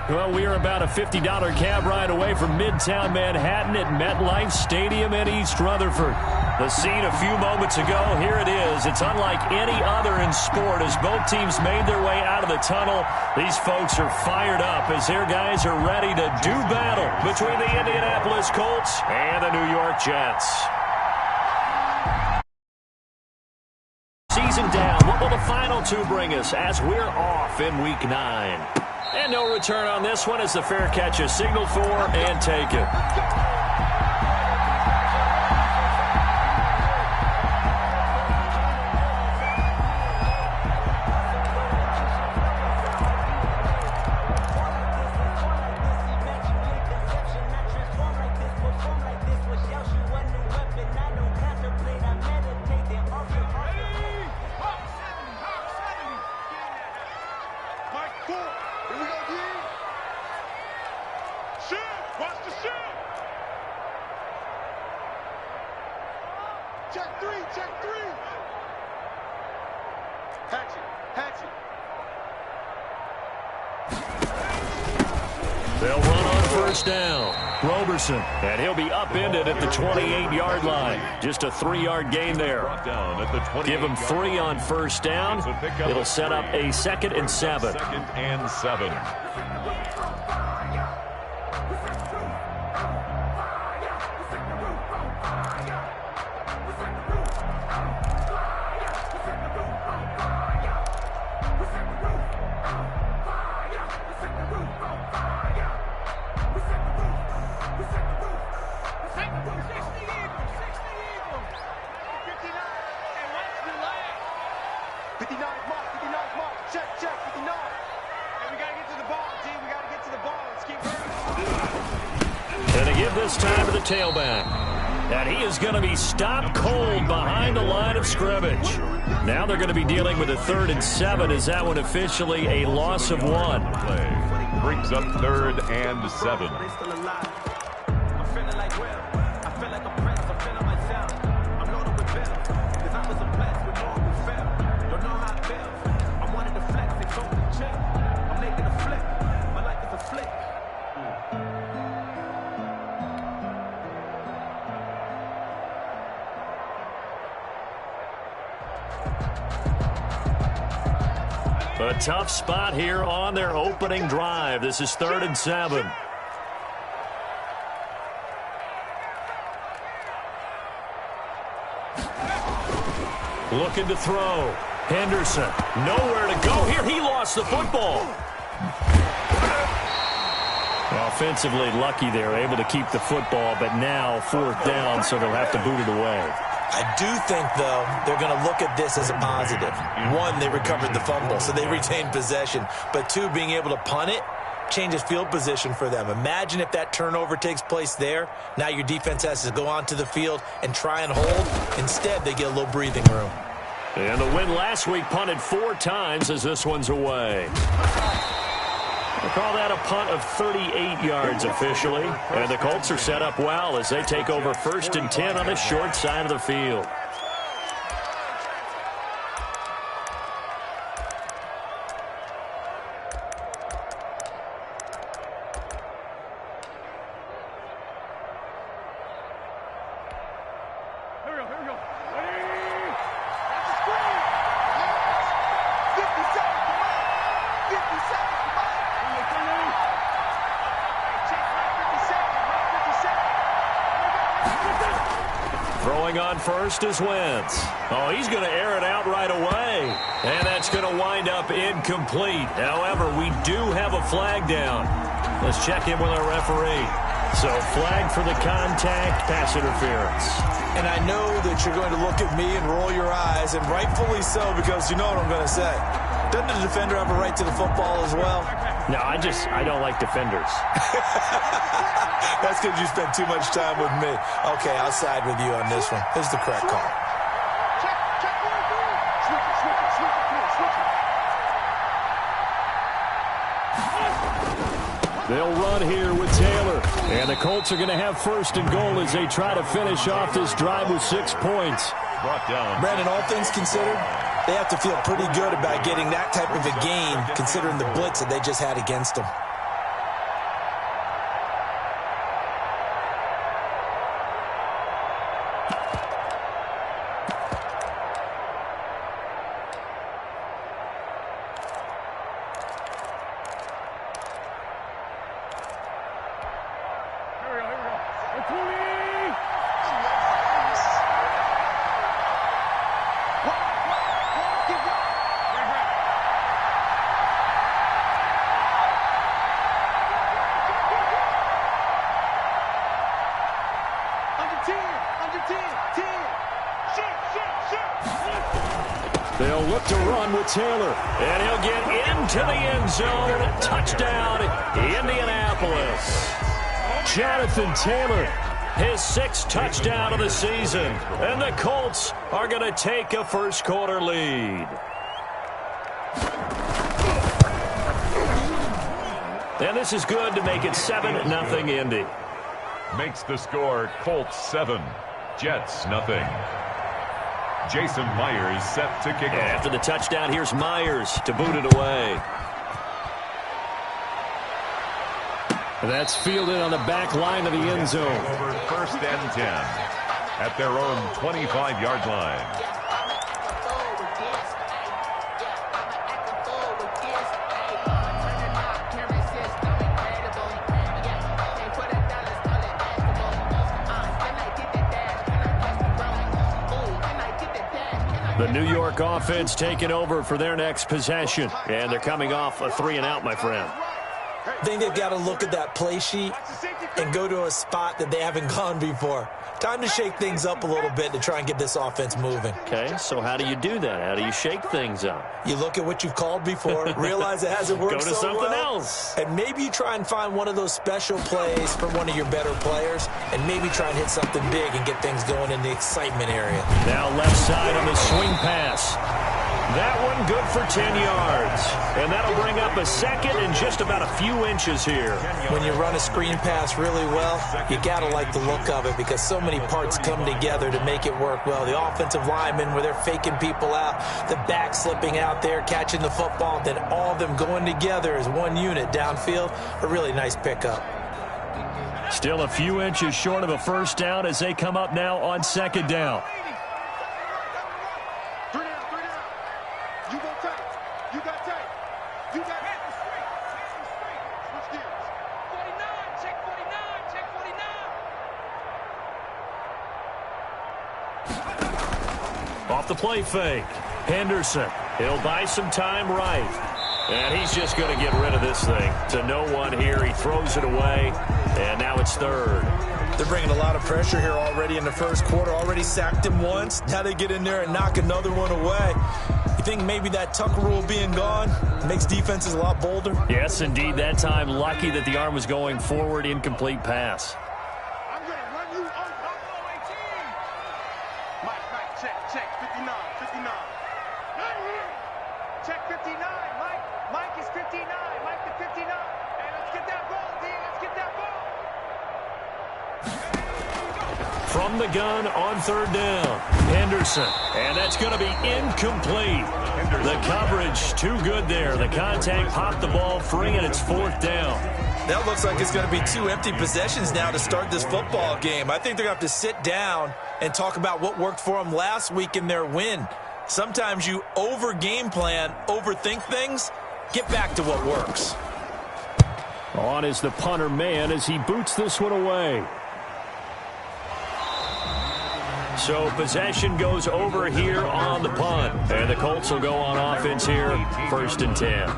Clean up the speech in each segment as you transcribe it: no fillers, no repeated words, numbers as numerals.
Well, we are about a $50 cab ride away from Midtown Manhattan at MetLife Stadium in East Rutherford. The scene a few moments ago, here it is. It's unlike any other in sport as both teams made their way out of the tunnel. These folks are fired up as their guys are ready to do battle between the Indianapolis Colts and the New York Jets. Season down. What will the final two bring us as we're off in Week 9? And no return on this one as the fair catch is signaled for and taken. They'll run on first down. Roberson, and he'll be upended at the 28-yard line. Just a 3-yard gain there. Give him 3 on first down. It'll set up a 2nd and 7. 2nd and 7. This time to the tailback. And he is going to be stopped cold behind the line of scrimmage. Now they're going to be dealing with a 3rd and 7. Is that one officially a loss of 1? Brings up 3rd and 7. A tough spot here on their opening drive. This is 3rd and 7. Looking to throw. Henderson, nowhere to go here. He lost the football. Offensively lucky they're able to keep the football, but now 4th down, so they'll have to boot it away. I do think, though, they're going to look at this as a positive. 1, they recovered the fumble, so they retained possession. But 2, being able to punt it changes field position for them. Imagine if that turnover takes place there. Now your defense has to go onto the field and try and hold. Instead, they get a little breathing room. And the win last week punted 4 times as this one's away. We'll call that a punt of 38 yards officially. And the Colts are set up well as they take over 1st and 10 on the short side of the field. On first is Wentz. Oh, he's going to air it out right away. And that's going to wind up incomplete. However, we do have a flag down. Let's check in with our referee. So, flag for the contact, pass interference. And I know that you're going to look at me and roll your eyes, and rightfully so, because you know what I'm going to say. Doesn't the defender have a right to the football as well? No, I don't like defenders. That's because you spent too much time with me. Okay, I'll side with you on this one. This is the correct call. They'll run here with Taylor. And the Colts are going to have 1st and goal as they try to finish off this drive with 6 points. Brought down. Brandon, all things considered, they have to feel pretty good about getting that type of a gain considering the blitz that they just had against them. They'll look to run with Taylor, and he'll get into the end zone. Touchdown, Indianapolis. Jonathan Taylor, his 6th touchdown of the season, and the Colts are going to take a first-quarter lead. And this is good to make it 7-0 Indy. Makes the score Colts 7, Jets nothing. Jason Myers set to kick off. After the touchdown, here's Myers to boot it away. That's fielded on the back line of the end zone. Over 1st and 10 at their own 25-yard line. The New York offense taking over for their next possession. And they're coming off a 3-and-out, my friend. I think they've got to look at that play sheet and go to a spot that they haven't gone before. Time to shake things up a little bit to try and get this offense moving. Okay, so how do you do that? How do you shake things up? You look at what you've called before, realize it hasn't worked Go to so something well, else. and maybe you try and find one of those special plays from one of your better players, and maybe try and hit something big and get things going in the excitement area. Now left side on the swing pass. That one good for 10 yards. And that'll bring up a second and just about a few inches here. When you run a screen pass really well, you got to like the look of it because so many parts come together to make it work well. The offensive linemen, where they're faking people out, the back slipping out there, catching the football, then all of them going together as one unit downfield. A really nice pickup. Still a few inches short of a first down as they come up now on 2nd down. Off the play fake. Henderson. He'll buy some time right. And he's just going to get rid of this thing. To no one here. He throws it away. And now it's 3rd. They're bringing a lot of pressure here already in the first quarter. Already sacked him once. Now they get in there and knock another one away. You think maybe that Tucker rule being gone makes defenses a lot bolder? Yes, indeed. That time lucky that the arm was going forward. Incomplete pass. From the gun on 3rd down. Henderson. And that's going to be incomplete. The coverage too good there. The contact popped the ball free, and it's 4th down. That looks like it's going to be 2 empty possessions now to start this football game. I think they're going to have to sit down and talk about what worked for them last week in their win. Sometimes you over-game plan, overthink things. Get back to what works. On is the punter man as he boots this one away. So possession goes over here on the punt. And the Colts will go on offense here, 1st and 10.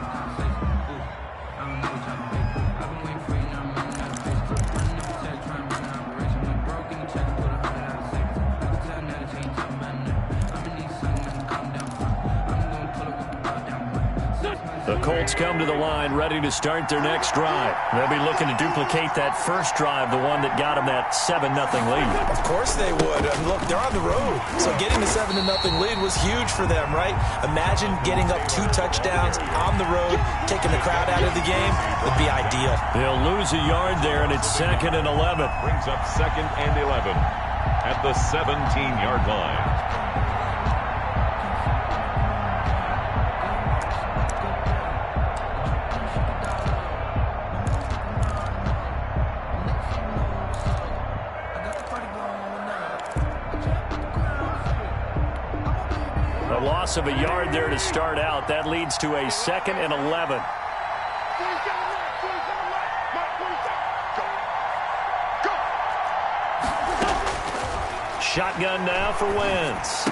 The Colts come to the line ready to start their next drive. They'll be looking to duplicate that first drive, the one that got them that 7-0 lead. Of course they would. I mean, look, they're on the road. So getting the 7-0 lead was huge for them, right? Imagine getting up 2 touchdowns on the road, taking the crowd out of the game would be ideal. They'll lose a yard there, and it's 2nd and 11. Brings up 2nd and 11 at the 17-yard line. loss of a yard there to start out. That leads to a 2nd and 11. Shotgun now for Wentz.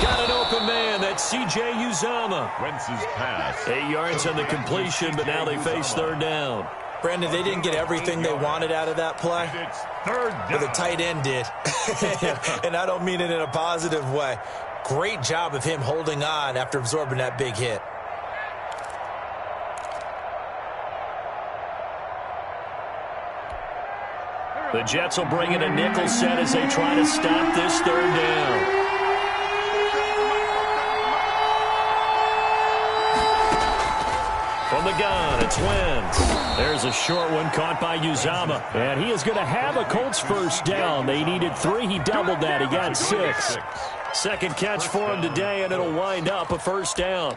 Got an open man. That's C.J. Uzomah. Wentz's pass. 8 yards on the completion, but now they face 3rd down. Brandon, they didn't get everything they wanted out of that play. It's 3rd down. But the tight end did. And I don't mean it in a positive way. Great job of him holding on after absorbing that big hit. The Jets will bring in a nickel set as they try to stop this 3rd down. From the gun, it's Wentz. There's a short one caught by Uzomah. And he is going to have a Colts 1st down. They needed 3. He doubled that. He got 6. 2nd catch for him today, and it'll wind up a 1st down.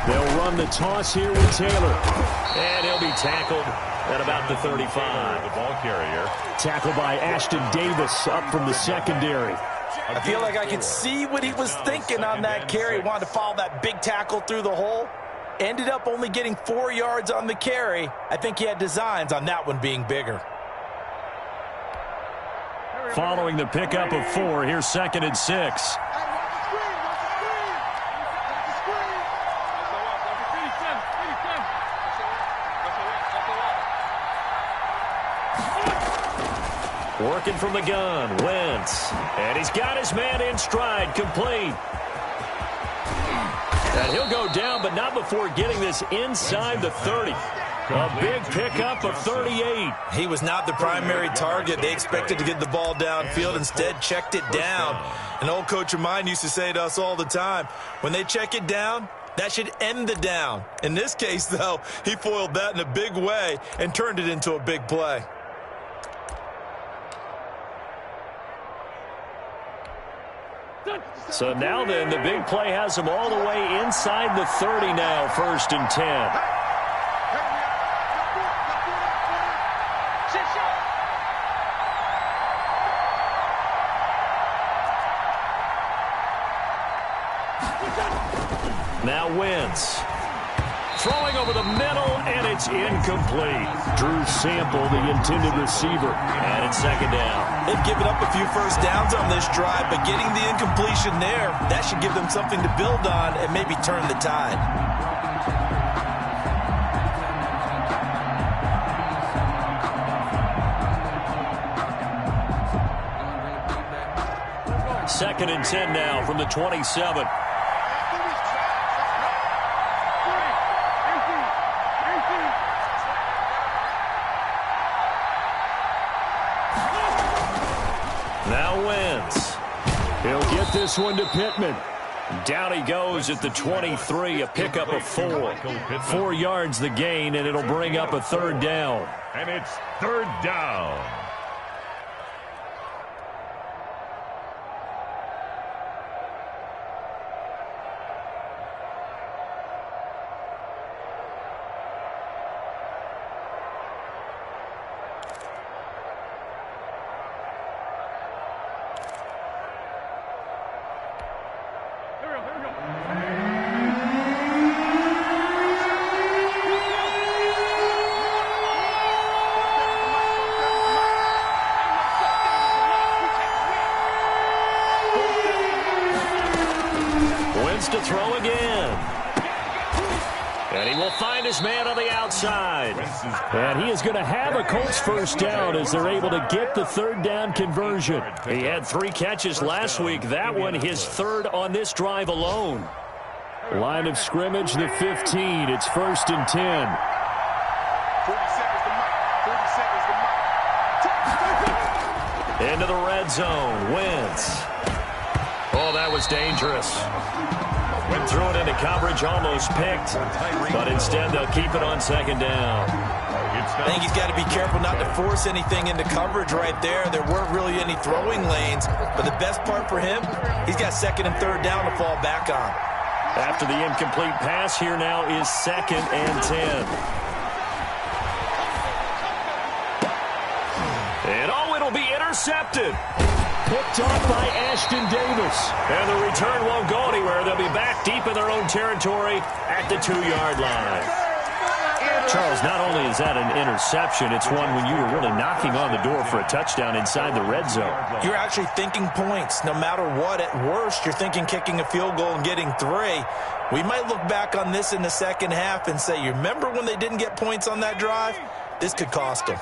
They'll run the toss here with Taylor. And he'll be tackled at about the 35. The ball carrier. Tackled by Ashton Davis up from the secondary. I feel like I could see what he was thinking on that carry. He wanted to follow that big tackle through the hole. Ended up only getting 4 yards on the carry. I think he had designs on that one being bigger. Following the pickup of 4, here's 2nd and 6. Working from the gun, Wentz. And he's got his man in stride, complete. And he'll go down, but not before getting this inside the 30. A big pickup of 38. He was not the primary target. They expected to get the ball downfield. Instead, checked it down. An old coach of mine used to say to us all the time, when they check it down, that should end the down. In this case, though, he foiled that in a big way and turned it into a big play. So now then, the big play has him all the way inside the 30 now, 1st and 10. Now Wentz. Throwing over the middle, and it's incomplete. Drew Sample, the intended receiver, and it's 2nd down. They've given up a few 1st downs on this drive, but getting the incompletion there, that should give them something to build on and maybe turn the tide. Second and 10 now from the 27. Now Wentz. He'll get this one to Pittman. Down he goes at the 23, a pickup of 4. 4 yards the gain, and it'll bring up a 3rd down. And it's 3rd down. To throw again. And he will find his man on the outside. And he is going to have a Colts 1st down as they're able to get the 3rd down conversion. He had 3 catches last week. That one his 3rd on this drive alone. Line of scrimmage, the 15. It's 1st and 10. Into the red zone. Wentz. Oh, that was dangerous. Went through it into coverage, almost picked. But instead, they'll keep it on second down. I think he's got to be careful not to force anything into coverage right there. There weren't really any throwing lanes. But the best part for him, he's got second and third down to fall back on. After the incomplete pass, here now is 2nd and 10. And oh, it'll be intercepted. Picked off by Ashton Davis. And the return won't go anywhere. They'll be back deep in their own territory at the 2-yard line. Charles, not only is that an interception, it's one when you were really knocking on the door for a touchdown inside the red zone. You're actually thinking points. No matter what, at worst, you're thinking kicking a field goal and getting 3. We might look back on this in the second half and say, you remember when they didn't get points on that drive? This could cost them.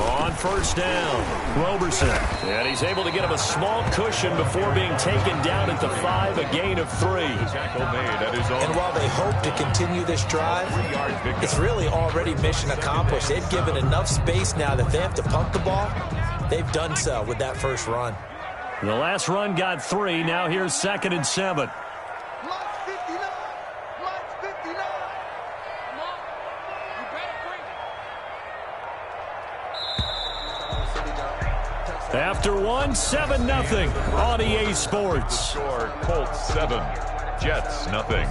On first down, Roberson. And he's able to get him a small cushion before being taken down at the 5, a gain of 3. And while they hope to continue this drive, it's really already mission accomplished. They've given enough space now that they have to punt the ball. They've done so with that first run. The last run got 3. Now here's 2nd and 7. After 1, 7-0 on EA Sports. Score, Colts 7, Jets nothing.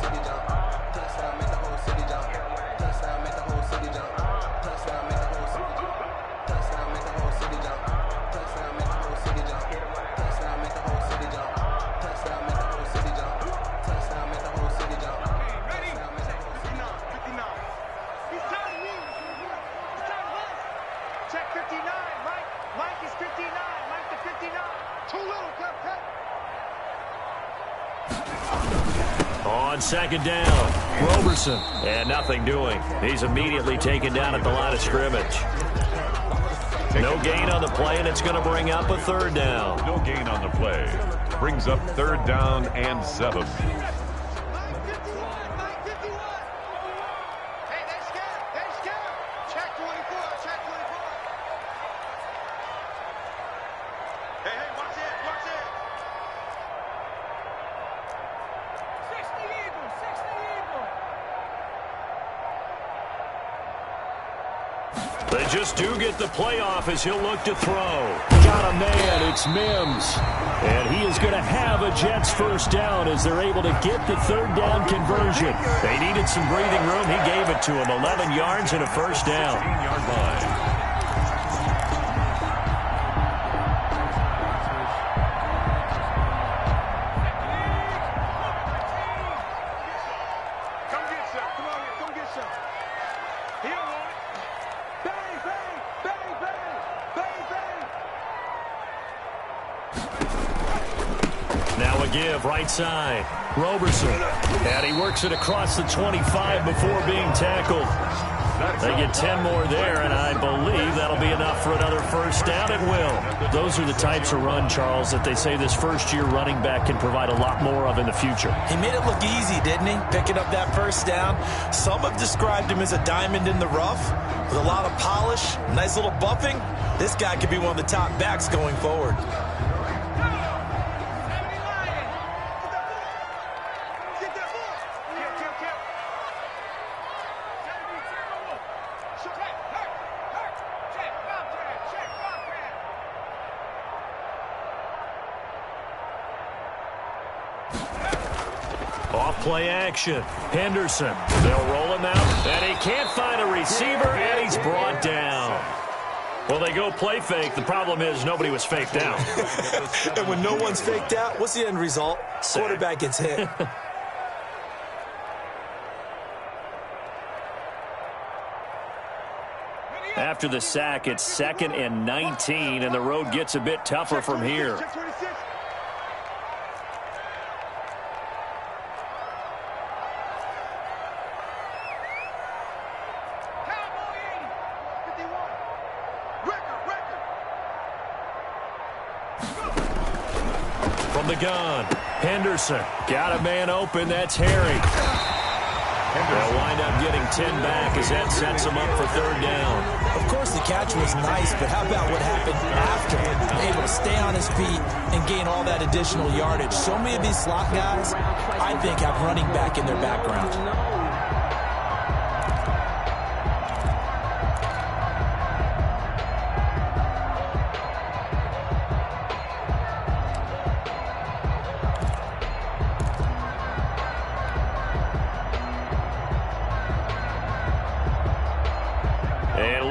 On second down, Roberson. And nothing doing. He's immediately taken down at the line of scrimmage. No gain on the play, and it's going to bring up a 3rd down. No gain on the play. Brings up 3rd down and 7. They just do get the playoff as he'll look to throw. Got a man, it's Mims. And he is going to have a Jets first down as they're able to get the 3rd down conversion. They needed some breathing room. He gave it to him. 11 yards and a first down. 15-yard line. Give right side, Roberson, and he works it across the 25 before being tackled. They get 10 more there, and I believe that'll be enough for another first down. It will. Those are the types of run, Charles, that they say this first-year running back can provide a lot more of in the future. He made it look easy, didn't he? Picking up that first down. Some have described him as a diamond in the rough with a lot of polish, nice little buffing. This guy could be one of the top backs going forward. Play action. Henderson. They'll roll him out, and he can't find a receiver, and he's brought down. Well, they go play fake. The problem is nobody was faked out. And when no one's faked out, what's the end result? Quarterback gets hit. After the sack, it's 2nd and 19, and the road gets a bit tougher from here. From the gun, Henderson got a man open. That's Harry. They'll wind up getting 10 back as that sets them up for third down. Of course, the catch was nice, but how about what happened after? Able to stay on his feet and gain all that additional yardage. So many of these slot guys, I think, have running back in their background.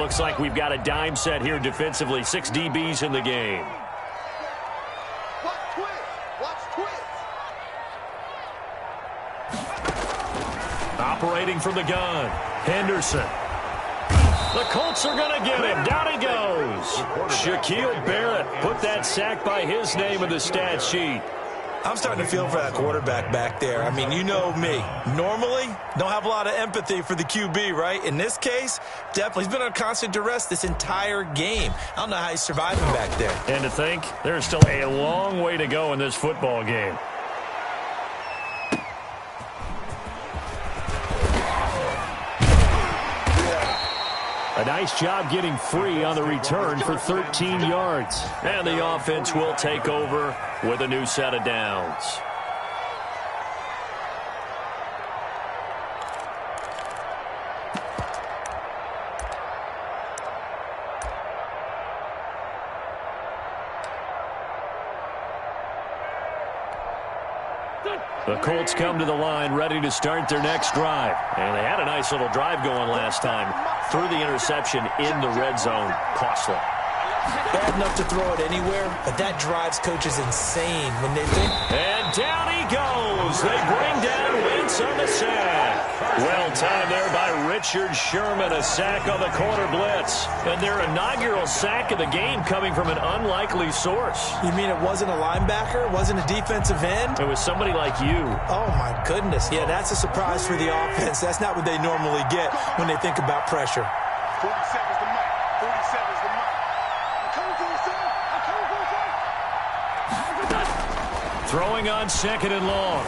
Looks like we've got a dime set here defensively. 6 DBs in the game. Watch twist. Operating from the gun, Henderson. The Colts are going to get him. Down he goes. Shaquille Barrett put that sack by his name in the stat sheet. I'm starting to feel for that quarterback back there. I mean, you know me. Normally, don't have a lot of empathy for the QB, right? In this case, definitely. He's been on constant duress this entire game. I don't know how he's surviving back there. And to think, there's still a long way to go in this football game. A nice job getting free on the return for 13 yards. And the offense will take over with a new set of downs. The Colts come to the line ready to start their next drive. And they had a nice little drive going last time. Threw the interception in the red zone. Costly. Bad enough to throw it anywhere, but that drives coaches insane when they think. And down he goes. They bring down Wentz on the sack. Well timed there by Richard Sherman. A sack on the corner blitz. And their inaugural sack of the game coming from an unlikely source. You mean it wasn't a linebacker? It wasn't a defensive end? It was somebody like you. Oh, my goodness. Yeah, that's a surprise for the offense. That's not what they normally get when they think about pressure. 47's the mic. 47's the mic. I'm coming for you, son. I'm coming for you, son. Throwing on 2nd and long.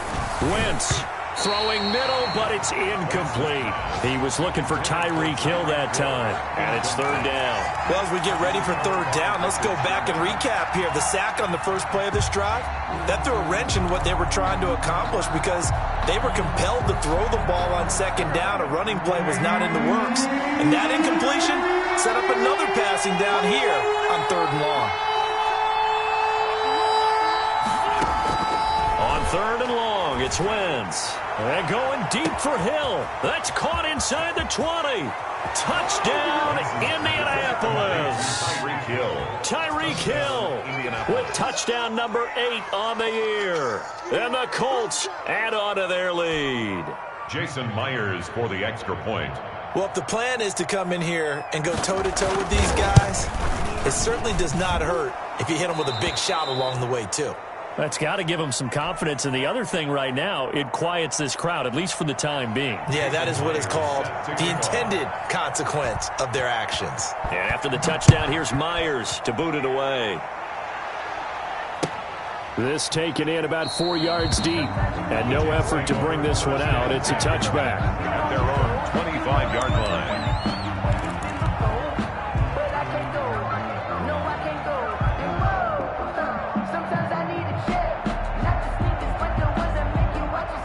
Wentz throwing middle, but it's incomplete. He was looking for Tyreek Hill that time, and it's third down. Well, as we get ready for third down, let's go back and recap here. The sack on the first play of this drive, that threw a wrench in what they were trying to accomplish because they were compelled to throw the ball on 2nd down. A running play was not in the works, and that incompletion set up another passing down here on 3rd and long. On 3rd and long, it's Wentz. And going deep for Hill. That's caught inside the 20. Touchdown, Indianapolis. Tyreek Hill with touchdown number 8 on the year. And the Colts add on to their lead. Jason Myers for the extra point. Well, if the plan is to come in here and go toe-to-toe with these guys, it certainly does not hurt if you hit them with a big shot along the way, too. That's got to give them some confidence. And the other thing right now, it quiets this crowd, at least for the time being. Yeah, that is what is called the intended consequence of their actions. And after the touchdown, here's Myers to boot it away. This taken in about 4 yards deep. And no effort to bring this one out. It's a touchback. At their own 25-yard line.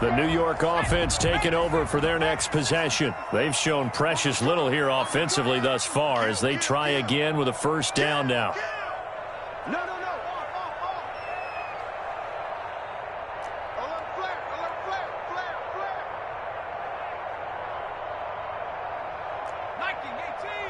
The New York offense taking over for their next possession. They've shown precious little here offensively thus far as they try again with a first down now. No. Alert flare. 1918.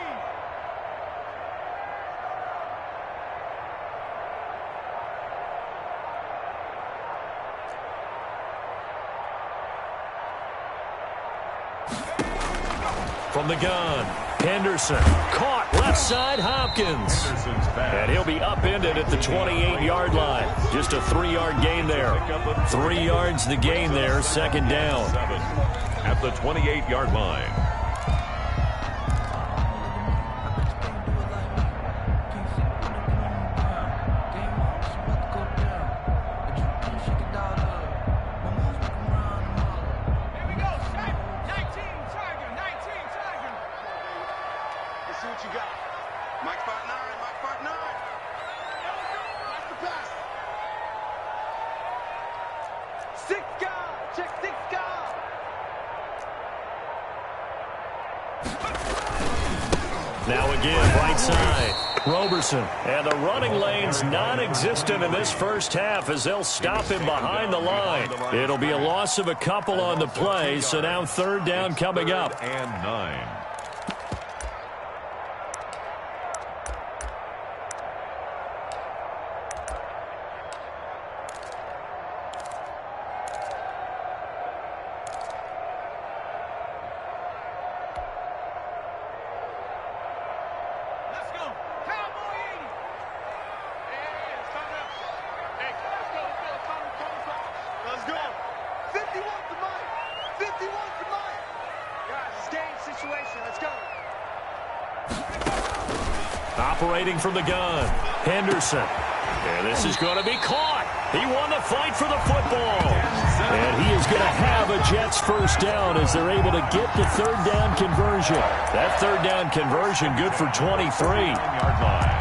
From the gun, Henderson caught left side Hopkins. And he'll be upended at the 28-yard line. Just a 3-yard gain there. 3 yards the gain there, 2nd down. At the 28-yard line. Roberson. And the running lane's non-existent in this first half as they'll stop him behind the line. It'll be a loss of a couple on the play, so now third down coming up. And 9. Operating from the gun, Henderson. And this is going to be caught. He won the fight for the football. And he is going to have a Jets first down as they're able to get the third down conversion. That third down conversion good for 23. 9-yard line.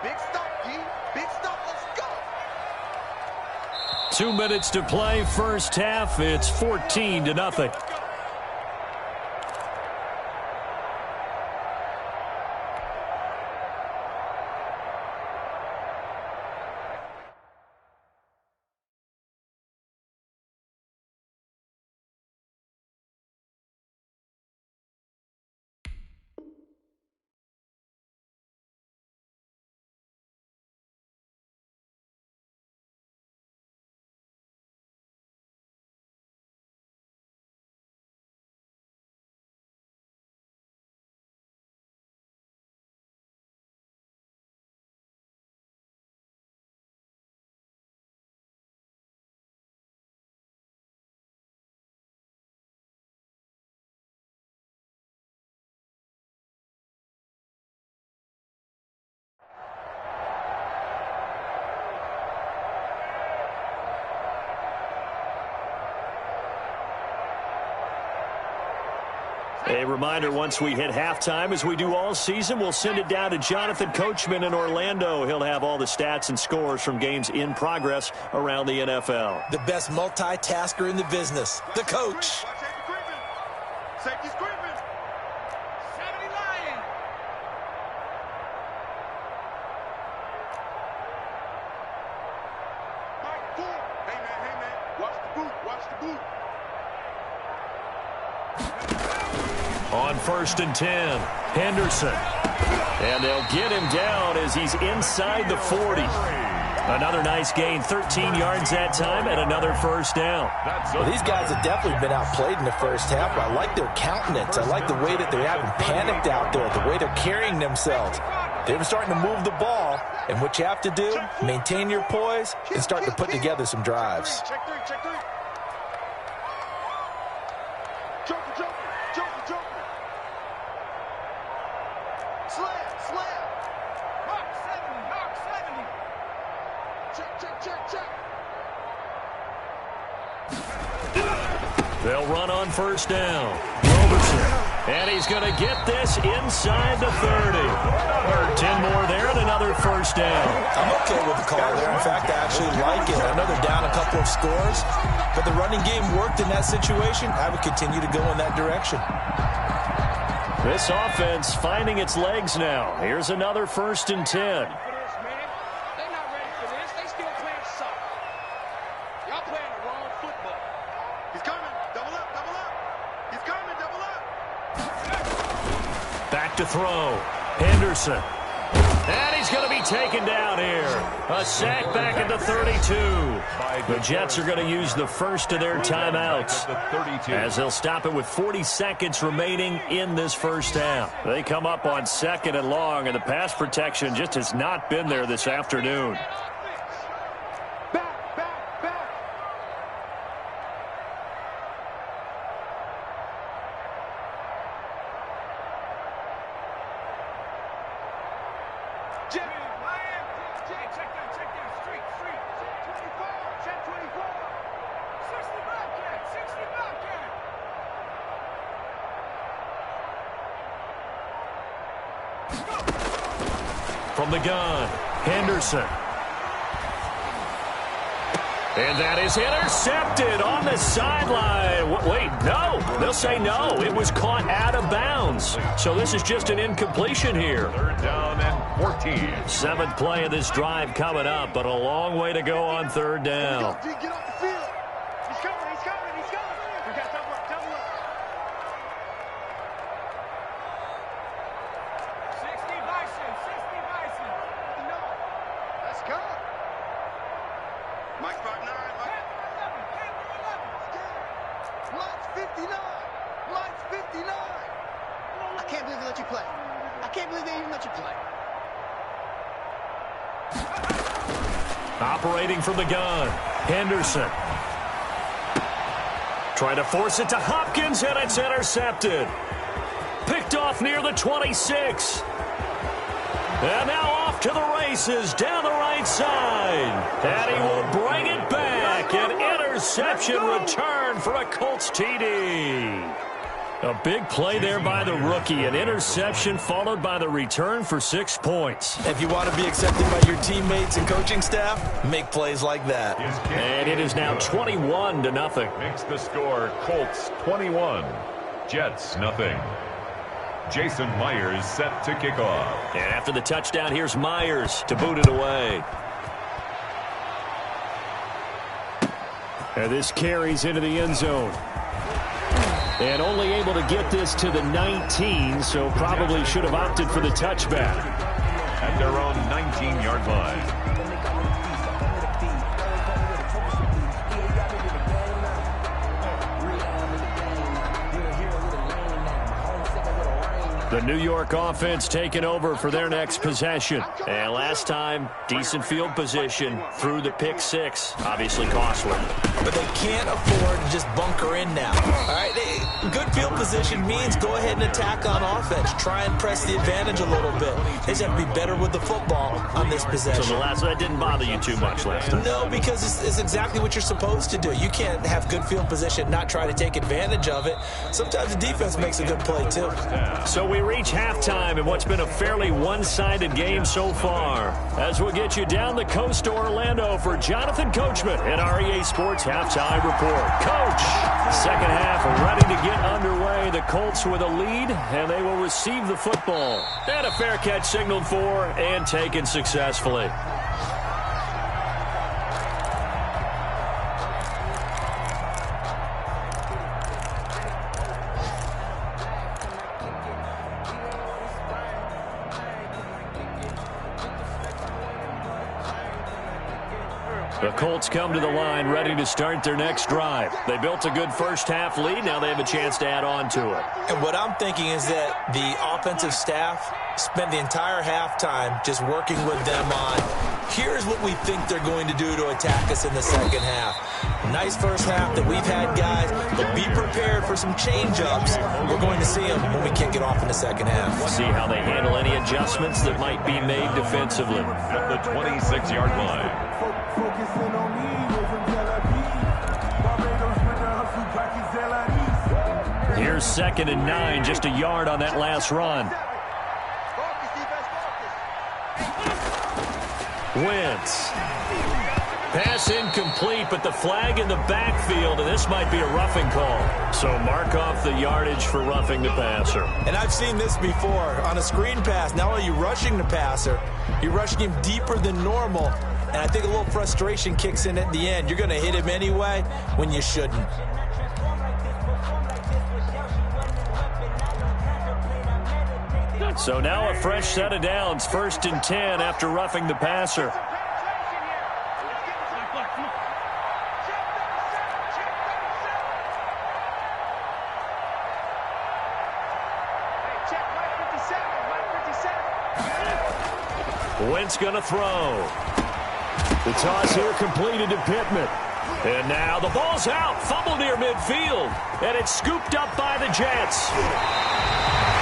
Big stop, D. Big stop. Let's go. 2 minutes to play first half. It's 14-0. A reminder, once we hit halftime, as we do all season, we'll send it down to Jonathan Coachman in Orlando. He'll have all the stats and scores from games in progress around the NFL. The best multitasker in the business, the coach. Safety screaming. 70 Lion. Mike, 4. Hey, man. Watch the boot. Watch the boot. On 1st and 10, Henderson. And they'll get him down as he's inside the 40. Another nice gain, 13 yards that time, and another first down. Well, these guys have definitely been outplayed in the first half. I like their countenance. I like the way that they haven't panicked out there, the way they're carrying themselves. They're starting to move the ball, and what you have to do, maintain your poise and start to put together some drives. Check three. Joker. Slam. Hawk 70. Check. They'll run on first down. Roberson. And he's going to get this inside the 30. 10 more there and another first down. I'm okay with the call there. In fact, I actually like it. I know they're down a couple of scores, but the running game worked in that situation. I would continue to go in that direction. This offense finding its legs now. Here's another 1st and 10. They're not ready for this. They still playing soccer. Y'all playing the wrong football. He's coming. Double up. He's coming. Double up. Back to throw. Henderson. And he's going to be taken down here. A sack back at the 32. The Jets are going to use the first of their timeouts as they'll stop it with 40 seconds remaining in this first half. They come up on 2nd and long, and the pass protection just has not been there this afternoon. Back. Check that. Street. Check 24. 60 Bobcat. from the gun. Henderson. And that is intercepted on the sideline. Wait, no. They'll say no. It was caught out of bounds. So this is just an incompletion here. 3rd down and 14. 7th play of this drive coming up, but a long way to go on 3rd down. Get off the field. He's coming, he's coming, he's coming. We got double up, double up. 60 Bison, 60 Bison. No. Let's go. Mike 5'9", Mike. 11. Mike's 59. Mike's 59. I can't believe they let you play. I can't believe they even let you play. Operating from the gun. Henderson. Trying to force it to Hopkins, and it's intercepted. Picked off near the 26. And now off to the races down the right side. And he will bring it back. An interception return for a Colts TD. A big play there by the rookie. An interception followed by the return for 6 points. If you want to be accepted by your teammates and coaching staff, make plays like that. And it is now 21-0. Makes the score Colts 21, Jets nothing. Jason Myers set to kick off. And after the touchdown, here's Myers to boot it away. And this carries into the end zone. And only able to get this to the 19, so probably should have opted for the touchback. At their own 19-yard line. The New York offense taking over for their next possession. And last time, decent field position through the pick 6. Obviously costly. But they can't afford to just bunker in now. All right, good field position means go ahead and attack on offense. Try and press the advantage a little bit. They just have to be better with the football on this possession. So that didn't bother you too much last time? No, because it's exactly what you're supposed to do. You can't have good field position, not try to take advantage of it. Sometimes the defense makes a good play, too. So we reach halftime in what's been a fairly one-sided game so far. As we'll get you down the coast to Orlando for Jonathan Coachman at our EA Sports Halftime Report. Coach, second half ready to get underway. The Colts with a lead, and they will receive the football. And a fair catch signaled for and taken successfully. The Colts come to the line ready to start their next drive. They built a good first-half lead. Now they have a chance to add on to it. And what I'm thinking is that the offensive staff spent the entire halftime just working with them on, here's what we think they're going to do to attack us in the second half. Nice first half that we've had, guys, but be prepared for some change-ups. We're going to see them when we kick it off in the second half. See how they handle any adjustmts that might be made defensively. At the 26-yard line. Here's 2nd and 9, just a yard on that last run. Wentz. Pass incomplete, but the flag in the backfield, and this might be a roughing call. So mark off the yardage for roughing the passer. And I've seen this before. On a screen pass, not only are you rushing the passer, you're rushing him deeper than normal. And I think a little frustration kicks in at the end. You're going to hit him anyway when you shouldn't. So now a fresh set of downs, 1st and 10 after roughing the passer. Wentz going to throw. The toss here completed to Pittman. And now the ball's out. Fumble near midfield. And it's scooped up by the Jets.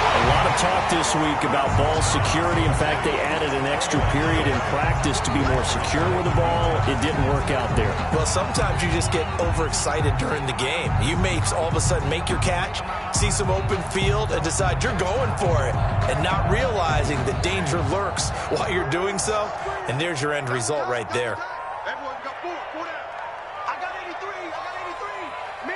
A lot of talk this week about ball security. In fact, they added an extra period in practice to be more secure with the ball. It didn't work out there. Well, sometimes you just get overexcited during the game. You may all of a sudden make your catch, see some open field, and decide you're going for it, and not realizing the danger lurks while you're doing so. And there's your end result right there. Everyone's got four down. I got 83. I got 83. Me.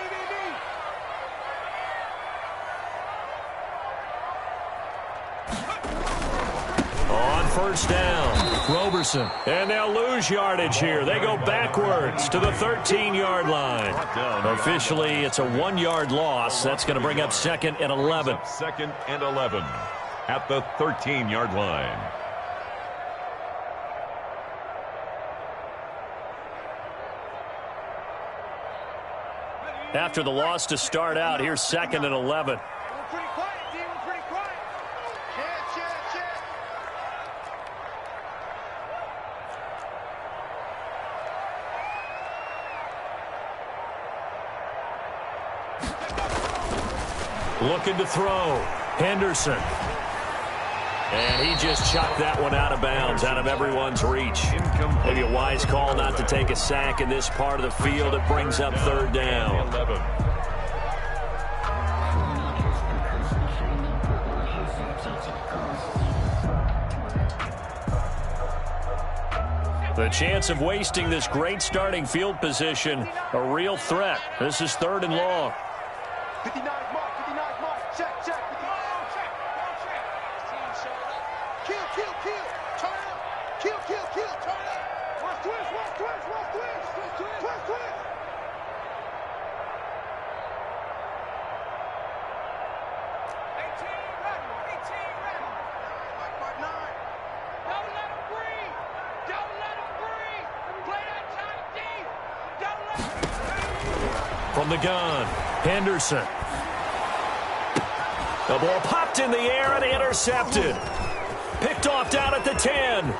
On first down, Roberson. And they'll lose yardage here. They go backwards to the 13-yard line. Officially, it's a 1-yard loss. That's going to bring up 2nd and 11. 2nd and 11 at the 13-yard line. After the loss to start out, here's 2nd and 11. Pretty quiet, team. Pretty quiet. Check. Looking to throw. Henderson. And he just chucked that one out of bounds, out of everyone's reach. Maybe a wise call not to take a sack in this part of the field. It brings up 3rd down. The chance of wasting this great starting field position, a real threat. This is 3rd and long. 59 mark. Check. Check. Kill. Turn up. Kill. Turn up. Watch twist. 18 ready. Mark 9. Don't let him breathe. Play that tight deep. Don't let him breathe. From the gun, Henderson. The ball popped in the air and intercepted. Picked off down at the 10.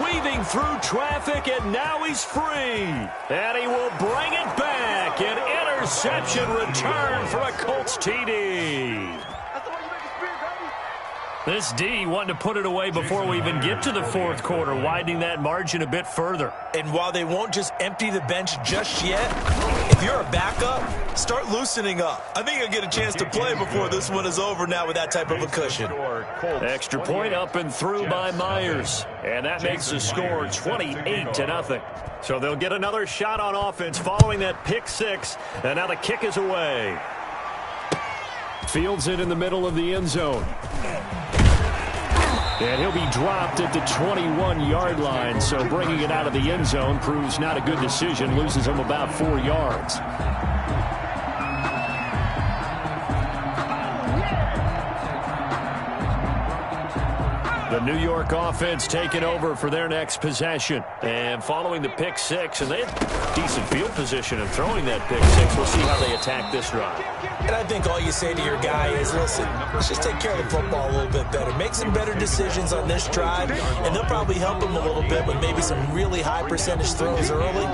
Weaving through traffic, and now he's free. And he will bring it back. An interception return for a Colts TD. This D wanting to put it away before we even get to the 4th quarter, widening that margin a bit further. And while they won't just empty the bench just yet, if you're a backup, start loosening up. I think you'll get a chance to play before this one is over now with that type of a cushion. Extra point up and through by Myers. And that makes the score 28-0. So they'll get another shot on offense following that pick 6. And now the kick is away. Fields it in the middle of the end zone. And he'll be dropped at the 21-yard line, so bringing it out of the end zone proves not a good decision, loses him about 4 yards. The New York offense taking over for their next possession. And following the pick 6, and they had decent field position in throwing that pick 6. We'll see how they attack this drive. And I think all you say to your guy is, listen, let's just take care of the football a little bit better. Make some better decisions on this drive, and they'll probably help him a little bit with maybe some really high percentage throws early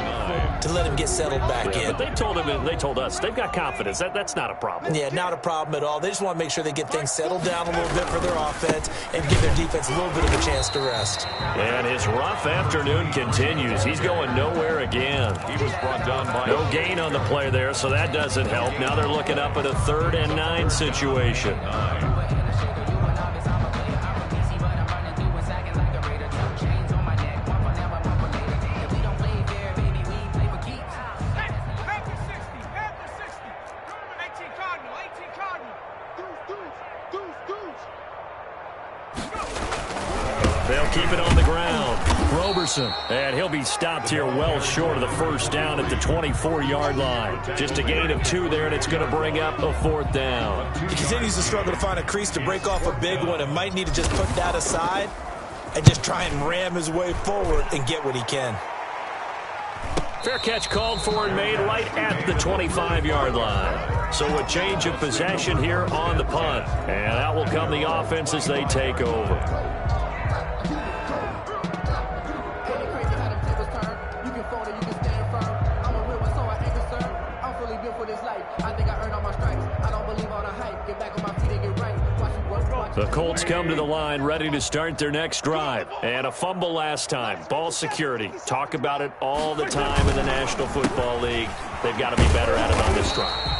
to let him get settled back in. But they told him, and they told us, they've got confidence. That's not a problem. Yeah, not a problem at all. They just want to make sure they get things settled down a little bit for their offense and give their defense a little bit of a chance to rest. And his rough afternoon continues. He's going nowhere again. He was brought down by no gain on the play there, so that doesn't help. Now they're looking up at a 3rd and 9 situation. They'll keep it on the ground. Roberson. And he'll be stopped here well short of the 1st down at the 24-yard line. Just a gain of 2 there, and it's going to bring up a 4th down. He continues to struggle to find a crease to break off a big one and might need to just put that aside and just try and ram his way forward and get what he can. Fair catch called for and made right at the 25-yard line. So a change of possession here on the punt. And out will come the offense as they take over. For this life, I think I earned all my stripes. I don't believe all the hype. The Colts come to the line ready to start their next drive. And a fumble last time. Ball security. Talk about it all the time in the National Football League. They've got to be better at it on this drive.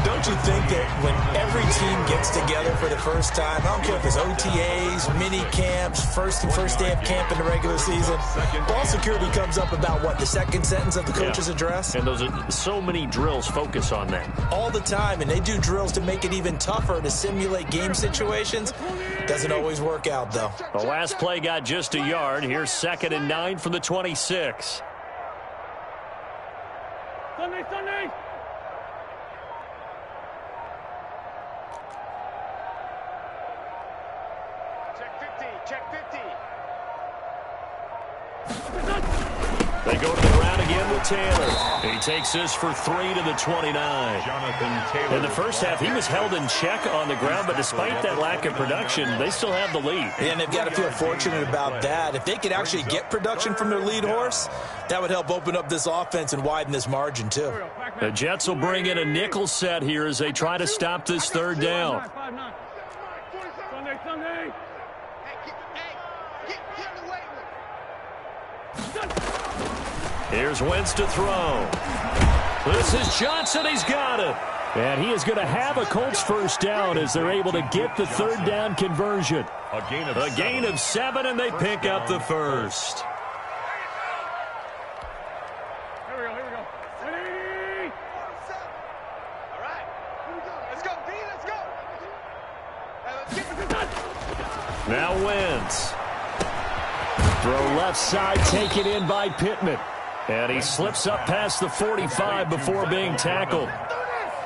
Don't you think that when every team gets together for the first time, I don't care if it's OTAs, mini camps, first day of camp in the regular season, ball security comes up about what, the second sentence of the coach's address? And those are so many drills focus on that. All the time, and they do drills to make it even tougher to simulate game situations. Doesn't always work out, though. The last play got just a yard. Here's 2nd and 9 from the 26. Sunday. Check 50. They go to the ground again with Taylor. He takes this for 3 to the 29. In the first half, he was held in check on the ground, but despite that lack of production, they still have the lead. And they've got to feel fortunate about that. If they could actually get production from their lead horse, that would help open up this offense and widen this margin, too. The Jets will bring in a nickel set here as they try to stop this 3rd down. Sunday. Here's Wentz to throw. This is Johnson. He's got it. And he is going to have a Colts first down as they're able to get the 3rd down conversion. A gain of 7, and they pick up the first. Here we go. All right. Here we go. Let's go, D. Let's go. Now Wentz. Throw left side, taken in by Pittman. And he slips up past the 45 before being tackled.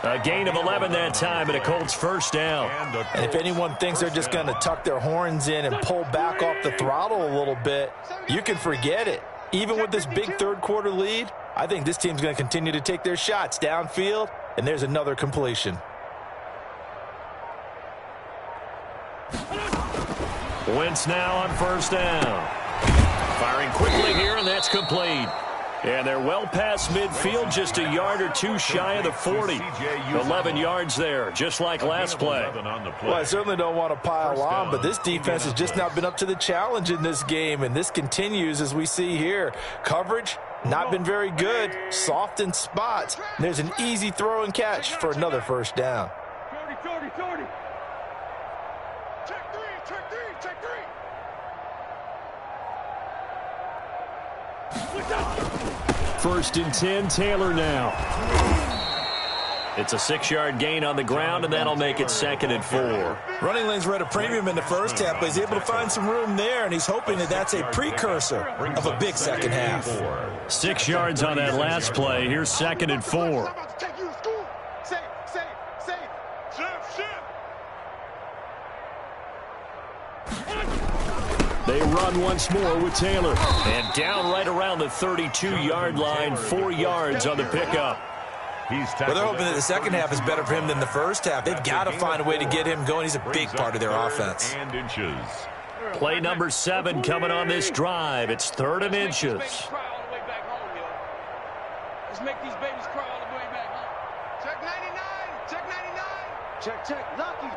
A gain of 11 that time, and a Colts first down. And if anyone thinks they're just going to tuck their horns in and pull back off the throttle a little bit, you can forget it. Even with this big 3rd quarter lead, I think this team's going to continue to take their shots downfield, and there's another completion. Wentz now on first down. Firing quickly here, and that's complete. And they're well past midfield, just a yard or two shy of the 40. 11 yards there, just like last play. Well, I certainly don't want to pile on, but this defense has just not been up to the challenge in this game, and this continues as we see here. Coverage, not been very good, soft in spots. There's an easy throw and catch for another first down. 30. Check 3. First and 10, Taylor now. It's a 6-yard gain on the ground, and that'll make it 2nd and 4. Running lanes were at a premium in the first half, but he's able to find some room there, and he's hoping that that's a precursor of a big second half. 6 yards on that last play. Here's 2nd and 4. They run once more with Taylor. And down right around the 32-yard line, 4 yards on the pickup. Well, they're hoping that the second half is better for him than the first half. They've got to find a way to get him going. He's a big part of their offense. Play number 7 coming on this drive. It's 3rd and inches. Let's make these babies cry all the way back home. Check 99. Check. Lucky.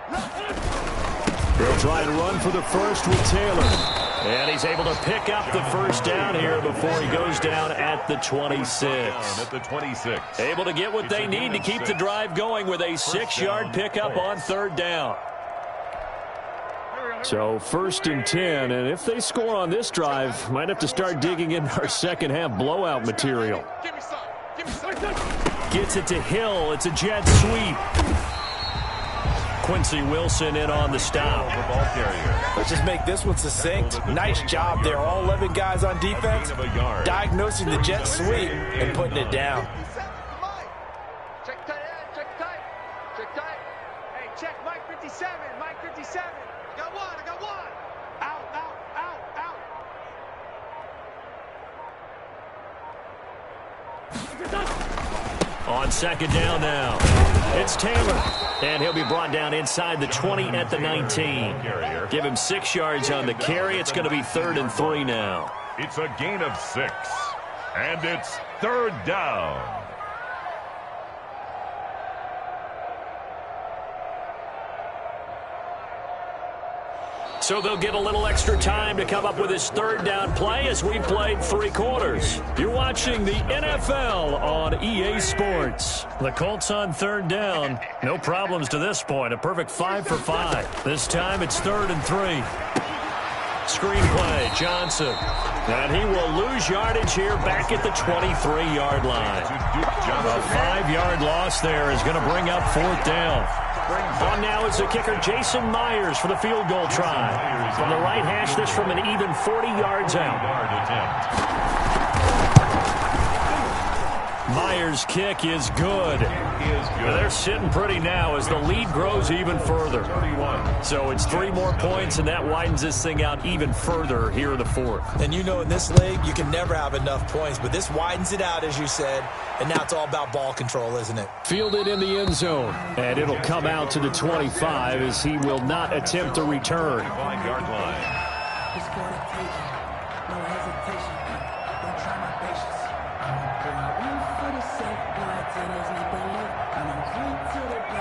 They'll try to run for the first with Taylor. And he's able to pick up the first down here before he goes down at the 26. Able to get what they need to keep the drive going with a 6-yard pickup on 3rd down. So 1st and 10, and if they score on this drive, might have to start digging in our second half blowout material. Gets it to Hill. It's a jet sweep. Quincy Wilson in on the stop. Let's just make this one succinct. Nice job there. All 11 guys on defense diagnosing the jet sweep and putting it down. Check tight. Hey, check Mike 57. I got one. Out. On 2nd down now. It's Taylor. And he'll be brought down inside the 20 at the 19. Give him 6 yards on the carry. It's going to be 3rd and 3 now. It's a gain of 6. And it's 3rd down. So they'll get a little extra time to come up with his third down play as we played 3 quarters. You're watching the NFL on EA Sports. The Colts on third down. No problems to this point. A perfect 5 for 5. This time it's 3rd and 3. Screen play, Johnson. And he will lose yardage here back at the 23-yard line. A 5-yard loss there is going to bring up 4th down. On now is the kicker, Jason Myers, for the field goal try. From the right hash, this from an even 40 yards out. Myers' kick is good. They're sitting pretty now as the lead grows even further. So it's 3 more points, and that widens this thing out even further here in the 4th. And you know in this league, you can never have enough points, but this widens it out, as you said, and now it's all about ball control, isn't it? Fielded in the end zone, and it'll come out to the 25 as he will not attempt to return. 5-yard line.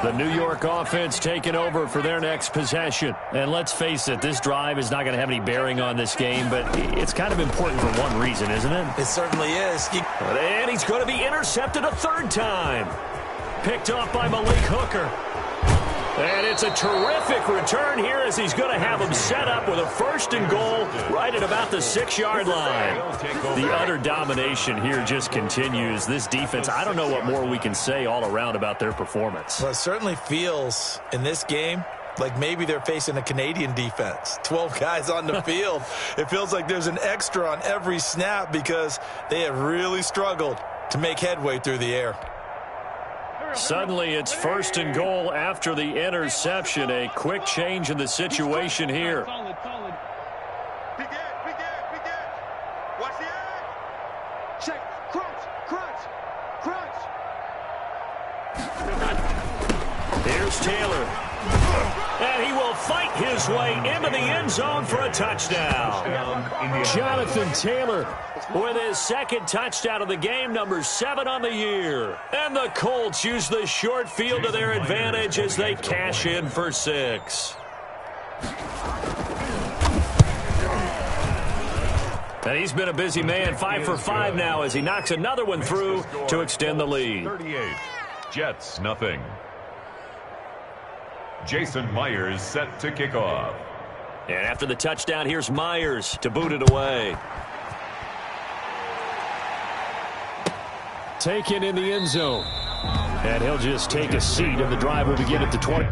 The New York offense taking over for their next possession. And let's face it, this drive is not going to have any bearing on this game, but it's kind of important for one reason, isn't it? It certainly is. And he's going to be intercepted a 3rd time. Picked off by Malik Hooker. And it's a terrific return here as he's going to have him set up with a 1st and goal right at about the 6-yard line. The utter domination here just continues. This defense, I don't know what more we can say all around about their performance. Well, it certainly feels in this game like maybe they're facing a Canadian defense. 12 guys on the field. It feels like there's an extra on every snap because they have really struggled to make headway through the air. Suddenly it's 1st and goal after the interception. A quick change in the situation here. Big edge. Watch the edge. Check. Crunch. Here's Taylor. And he will fight his way into the end zone for a touchdown. Jonathan Taylor with his 2nd touchdown of the game, number 7 on the year. And the Colts use the short field to their advantage as they cash in for 6. And he's been a busy man, 5 for 5 now as he knocks another one through to extend the lead. 38, Jets nothing. Jason Myers set to kick off. And after the touchdown, here's Myers to boot it away. Taken in the end zone. And he'll just take a seat, and the drive will begin at the 20.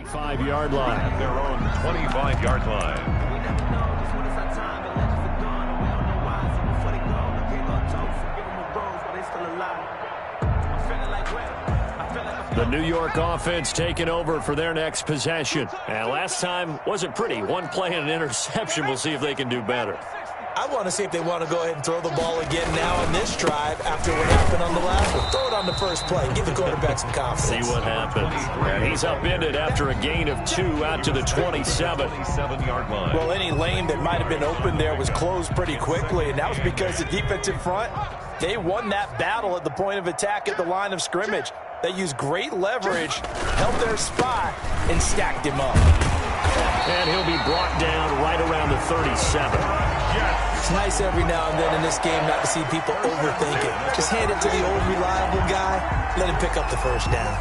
Five-yard line. At their own 25-yard line. The New York offense taking over for their next possession. And last time wasn't pretty. One play and an interception. We'll see if they can do better. I want to see if they want to go ahead and throw the ball again now on this drive after what happened on the last one. Throw it on the first play. Give the quarterback some confidence. See what happens. And he's upended after a gain of 2 out to the 27-yard line. Well, any lane that might have been open there was closed pretty quickly, and that was because the defensive front, they won that battle at the point of attack at the line of scrimmage. They used great leverage, held their spot, and stacked him up. And he'll be brought down right around the 37. It's nice every now and then in this game not to see people overthink it. Just hand it to the old reliable guy, let him pick up the first down.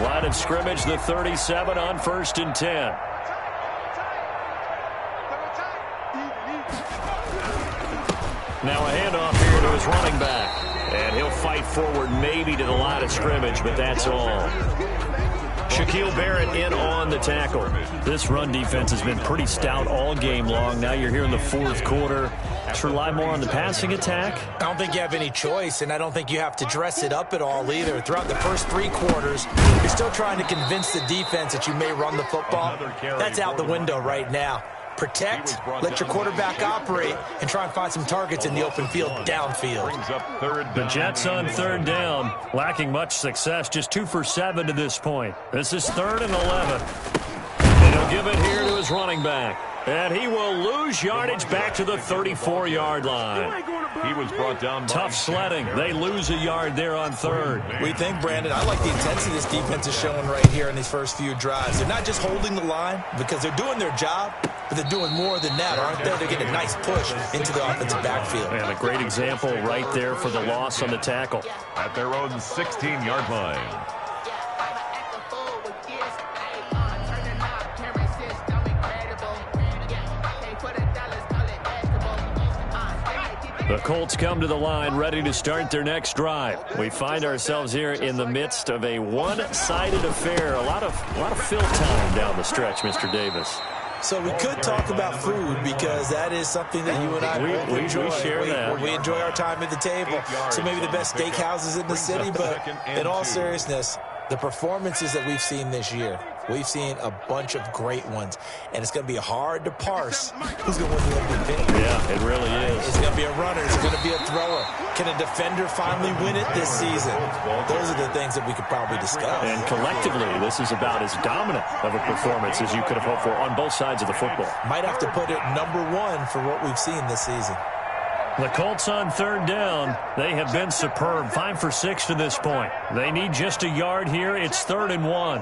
Line of scrimmage, the 37 on 1st and 10. Now a handoff here to his running back. And he'll fight forward maybe to the line of scrimmage, but that's all. Shaquille Barrett in on the tackle. This run defense has been pretty stout all game long. Now you're here in the fourth quarter. To rely more on the passing attack? I don't think you have any choice, and I don't think you have to dress it up at all either. Throughout the first 3 quarters, you're still trying to convince the defense that you may run the football. That's out the window right now. Protect, let your quarterback operate, and try and find some targets in the open field downfield. The Jets on third down, lacking much success, just 2 for 7 to this point. This is 3rd and 11. And he'll give it here to his running back. And he will lose yardage back to the 34-yard line. He was brought down. Tough sledding. They lose a yard there on 3rd. We think, Brandon, I like the intensity this defense is showing right here in these first few drives. They're not just holding the line because they're doing their job, but they're doing more than that, aren't they? They're getting a nice push into the offensive backfield. And a great example right there for the loss on the tackle. At their own 16-yard line. The Colts come to the line ready to start their next drive. We find ourselves here in the midst of a one-sided affair. A lot of fill time down the stretch, Mr. Davis. So we could talk about food because that is something that you and I enjoy. We share that. We enjoy our time at the table. So maybe the best steakhouses in the city, but in all seriousness, the performances that we've seen this year, we've seen a bunch of great ones, and it's going to be hard to parse who's going to win the MVP. Yeah, it really is. It's going to be a runner. It's going to be a thrower. Can a defender finally win it this season? Those are the things that we could probably discuss. And collectively, this is about as dominant of a performance as you could have hoped for on both sides of the football. Might have to put it #1 for what we've seen this season. The Colts on third down. They have been superb. 5 for 6 to this point. They need just a yard here. It's 3rd and 1.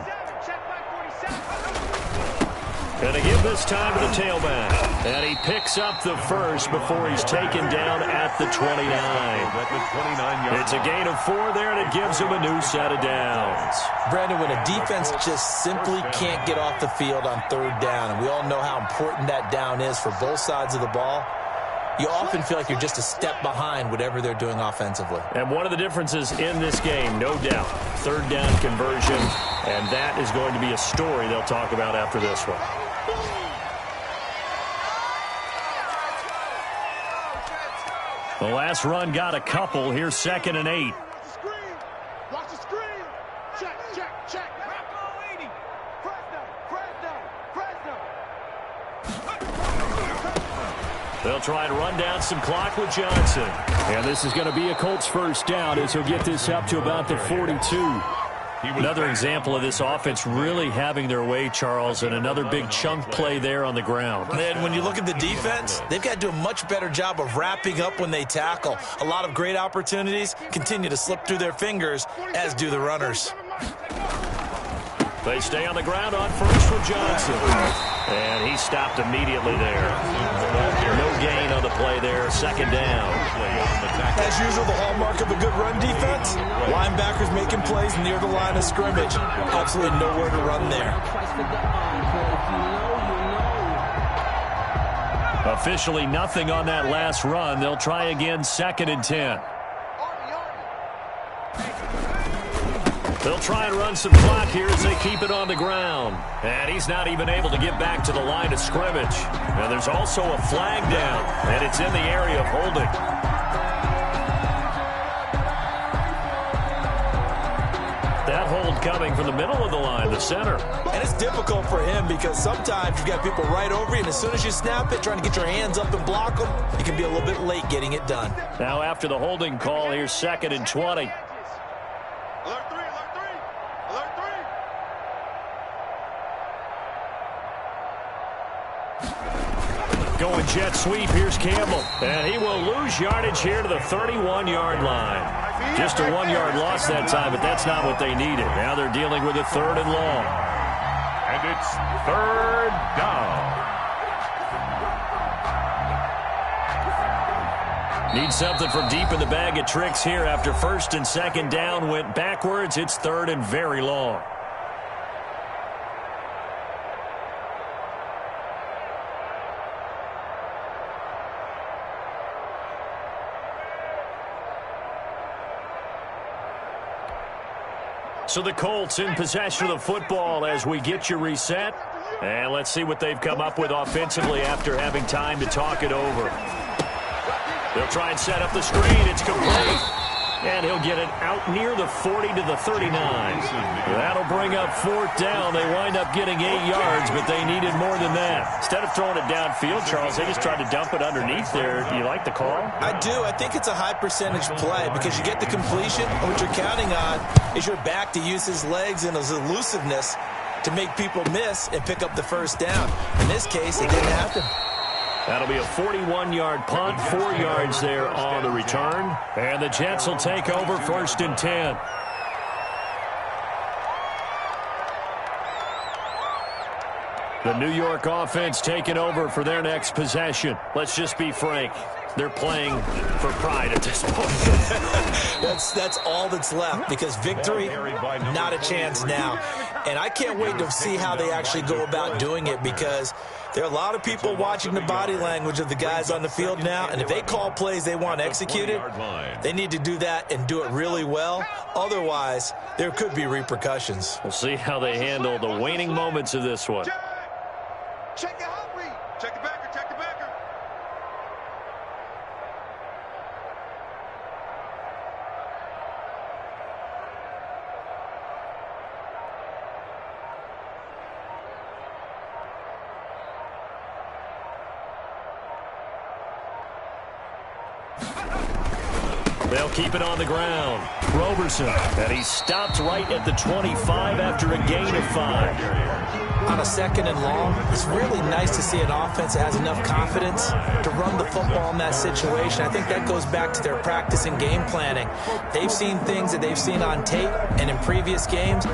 And they give this time to the tailback. And he picks up the first before he's taken down at the 29. It's a gain of 4 there, and it gives him a new set of downs. Brandon, when a defense just simply can't get off the field on third down, and we all know how important that down is for both sides of the ball, you often feel like you're just a step behind whatever they're doing offensively. And one of the differences in this game, no doubt, third down conversion, and that is going to be a story they'll talk about after this one. The last run got a couple. Here's 2nd and 8. Watch the screen. Check, check, check. They'll try and run down some clock with Johnson. And this is going to be a Colts first down as he'll get this up to about the 42. Another example of this offense really having their way, Charles, and another big chunk play there on the ground. And when you look at the defense, they've got to do a much better job of wrapping up when they tackle. A lot of great opportunities continue to slip through their fingers, as do the runners. They stay on the ground on first with Johnson. And he stopped immediately there. No gain on the play there. 2nd down. As usual, the hallmark of a good run defense, linebackers making plays near the line of scrimmage. Absolutely nowhere to run there. Officially nothing on that last run. They'll try again 2nd and 10. They'll try and run some clock here as they keep it on the ground. And he's not even able to get back to the line of scrimmage. And there's also a flag down, and it's in the area of holding. That hold coming from the middle of the line, the center. And it's difficult for him because sometimes you've got people right over you, and as soon as you snap it, trying to get your hands up and block them, you can be a little bit late getting it done. Now after the holding call, here's 2nd and 20. Alert 3, alert 3, alert 3. Going jet sweep, here's Campbell. And he will lose yardage here to the 31-yard line. Just a 1-yard loss that time, but that's not what they needed. Now they're dealing with a 3rd and long. And it's 3rd down. Need something from deep in the bag of tricks here after 1st and 2nd down went backwards. It's 3rd and very long. So the Colts in possession of the football as we get you reset. And let's see what they've come up with offensively after having time to talk it over. They'll try and set up the screen. It's complete. And he'll get it out near the 40 to the 39. That'll bring up 4th down. They wind up getting 8 yards, but they needed more than that. Instead of throwing it downfield, Charles, they just tried to dump it underneath there. Do you like the call? I do. I think it's a high percentage play because you get the completion, and what you're counting on is your back to use his legs and his elusiveness to make people miss and pick up the 1st down. In this case, it didn't happen. That'll be a 41-yard punt, 4 yards there on the return. And the Jets will take over 1st and 10. The New York offense taking over for their next possession. Let's just be frank. They're playing for pride at this point. That's all that's left because victory, not a chance now. And I can't wait to see how they actually go about doing it because there are a lot of people watching the body language of the guys on the field now. And if they call plays they want executed, they need to do that and do it really well. Otherwise, there could be repercussions. We'll see how they handle the waning moments of this one. Check it out, read. Check the backer, check the backer. They'll keep it on the ground. Roberson, and he stopped right at the 25 after a gain of 5. On a 2nd and long, it's really nice to see an offense that has enough confidence to run the football in that situation. I think that goes back to their practice and game planning. They've seen things that they've seen on tape and in previous games.